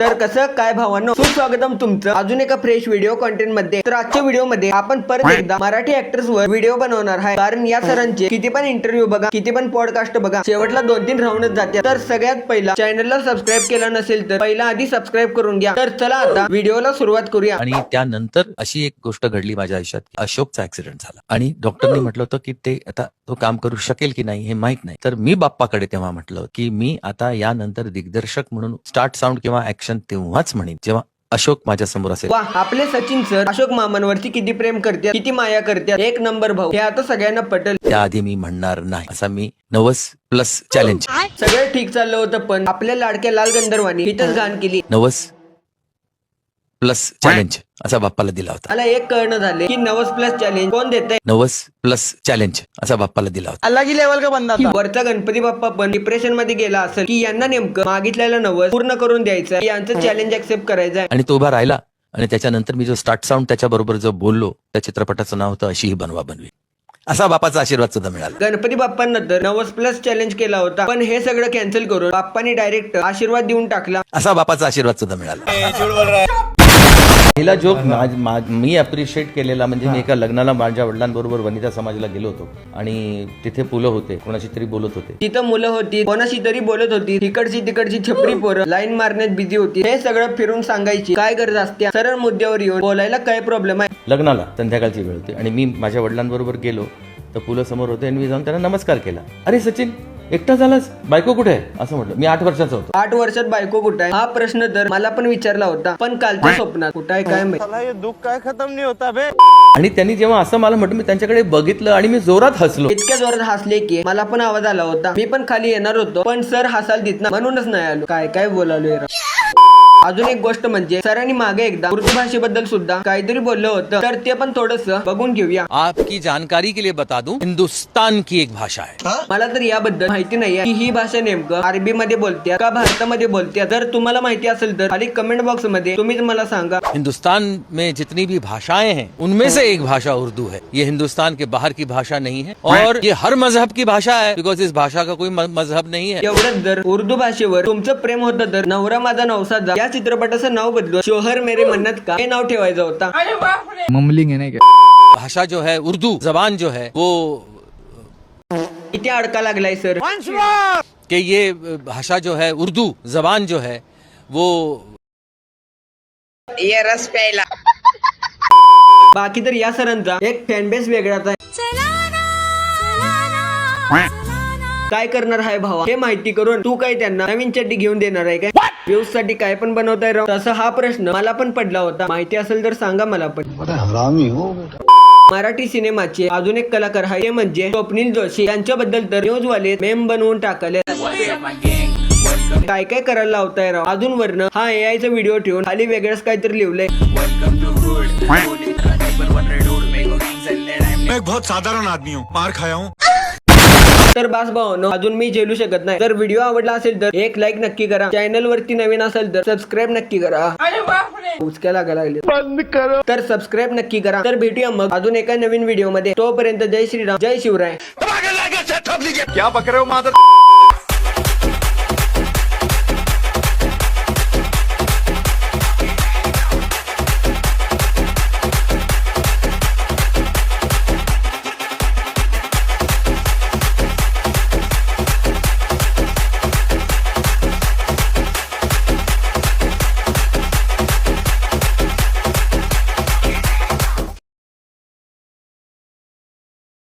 तर कसं काय भावांनो, सुस्वागतम तुमचं अजून एका फ्रेश व्हिडिओ कंटेंट मध्ये। तर आजच्या व्हिडिओ मध्ये आपण परत एकदा मराठी ऍक्टर्स वर व्हिडिओ बनवणार आहे, कारण या सरांचे किती पण इंटरव्ह्यू बघा, किती पण पॉडकास्ट बघा, शेवटला 2-3 राऊंडच जाते। तर सगळ्यात पहिला चॅनलला सबस्क्राईब केलं नसेल तर पहिला आधी सबस्क्राईब करून घ्या। तर चला आता व्हिडिओला सुरुवात करूया। आणि त्यानंतर अशी एक गोष्ट घडली माझ्या आयुष्यात, अशोकचा ऍक्सिडेंट झाला आणि डॉक्टरनी म्हटलं होतं की ते आता तो काम करू शकेल की नाही हे माहित नाही। तर मी बाप्पाकडे तेव्हा म्हटलं की मी आता यानंतर दिग्दर्शक म्हणून स्टार्ट साऊंड किंवा ऍक्शन तेव्हाच म्हणेन जेव्हा अशोक माझ्या समोर असेल। वा, आपले सचिन सर अशोक मामांवरती किती प्रेम करतात, किती माया करतात, एक नंबर भाऊ, हे आता सगळ्यांना पटेल। त्याआधी मी म्हणणार नाही असा मी 90+ चॅलेंज। सगळं ठीक चाललं होतं, पण आपल्या लाडक्या लाल गंधर्वांनी हिथच घाण केली। 90+ चॅलेंज असा बाप्पाला दिला होता। मला एक कळणं झाले की 90+ चॅलेंज कोण देते। 90+ चॅलेंज असा बाप्पाला दिला होता। अलग ही लेवल का बंदा था। वरचा गणपती बाप्पा पण डिप्रेशन मध्ये गेला असेल की यांना नेमकं मागितलेलं 90 पूर्ण करून द्यायचं, यांचं चॅलेंज ऍक्सेप्ट करायचं। आणि तो उभा राहिला आणि त्याच्यानंतर मी जो स्टार्ट साऊंड त्याच्याबरोबर जो बोललो, त्या चित्रपटाचं नाव होतं अशी ही बनवा बनवी। असा बापाचा आशीर्वाद सुद्धा मिळाला। गणपती बाप्पांनंतर 90+ चॅलेंज केला होता, पण हे सगळं कॅन्सल करून बाप्पांनी डायरेक्ट आशीर्वाद देऊन टाकला। असा बापाचा आशीर्वाद सुद्धा मिळाला। पहिला जोक मी अप्रिशिएट केलेला म्हणजे मी एका लग्नाला माझ्या वडिलांबरोबर वनिता समाजाला गेलो होतो आणि तिथे मुलं होते, कोणाशी तरी बोलत होते। तिथं मुलं होती, कोणाशी तरी बोलत होती, तिकडची तिकडची छपरी पोरं लाईन मारण्यात बिझी होती। हे सगळं फिरून सांगायची काय गरज असते, सरळ मुद्द्यावर येऊन बोलायला काय प्रॉब्लेम आहे। लग्नाला संध्याकाळची वेळ होती आणि मी माझ्या वडिलांबरोबर गेलो तर पुलं समोर होते आणि मी जाऊन त्यांना नमस्कार केला। अरे सचिन, एकटा झालास, बायको कुठे आहे असं म्हटलं। मी 8 वर्षाचा होतो। 8 वर्षात बायको कुठं आहे हा प्रश्न तर मला पण विचारला होता, पण कालच्या स्वप्नात कुठं आहे काय माहिती। दुःख काय खतम नाही होता बे। आणि त्यांनी जेव्हा असं मला म्हटलं मी त्यांच्याकडे बघितलं आणि मी जोरात हसलो। इतक्या जोरात हसले की मला पण आवाज आला होता। मी पण खाली येणार होतो, पण सर हसाल तिथं म्हणूनच नाही आलो। काय काय बोलालोय रा। अजून एक गोष्ट म्हणजे सरांनी मागे एकदा उर्दू भाषेबद्दल सुद्धा काहीतरी बोललं होतं, तर ते पण थोडस बघून घेऊया। आपकी जानकारी के लिए बता दूं, हिंदुस्तान की एक भाषा है। मला तर याबद्दल माहिती नाहीये की ही भाषा नेमकं अरबी मध्ये बोलते का भारतामध्ये बोलते। जर तुम्हाला माहिती असेल तर खाली कमेंट बॉक्स मध्ये तुम्हीच मला सांगा। हिंदुस्तान में जितनी भी भाषाएं हैं उनमें से एक भाषा उर्दू है। ये हिंदुस्तान के बाहर की भाषा नहीं है और ये हर मजहब की भाषा है, बिकॉज इस भाषा का कोई मजहब नहीं है। एवढंच जर उर्दू भाषेवर तुमचं प्रेम होतं तर नवरा माझा नवसाचा या चित्रपटाचं नाव बदलून शोहर मेरे मन्नत का हे नाव ठेवायचं होता। ममलिंग है ना क्या? भाषा जो है, उर्दू जबान जो है वो इथे अडका लागलाय सर कि ये भाषा जो है, उर्दू जबान जो है वो ये रस प्यायला। बाकी तर या सरांचा एक फॅनबेस वेगळाच आहे। काय करणार आहे भावा हे माहिती करून तू काय त्यांना नवीन चड्डी घेऊन देणार आहे काय? व्ह्यूज साठी काय पण बनवताय राव? तसं हा प्रश्न मला पण पडला होता, माहिती असेल तर सांगा मला पण। मराठी सिनेमाचे अजून एक कलाकार आहे ते म्हणजे स्वप्नील जोशी। त्यांच्याबद्दल तर न्यूज वाले मेम बनवून टाकले। काय काय करायला लावताय राव। अजून वरनं हा AI चा व्हिडिओ ठेवून खाली वेगळंच काहीतरी लिहिलंय। मैं एक बहुत साधारण आदमी हूँ, मार खाया हूँ। तर बास भावांनो, अजून मी झेलू शकत नाही। जर व्हिडिओ आवडला असेल तर एक लाईक नक्की करा, चॅनल वरती नवीन असेल तर सबस्क्राईब नक्की करा। उचक्या लागायला लागले, बंद करा। तर सबस्क्राईब नक्की करा। तर भेटूया मग अजून एका नवीन व्हिडिओ मध्ये। तोपर्यंत जय श्रीराम, जय शिवराय। क्या बक रहे हो मादर।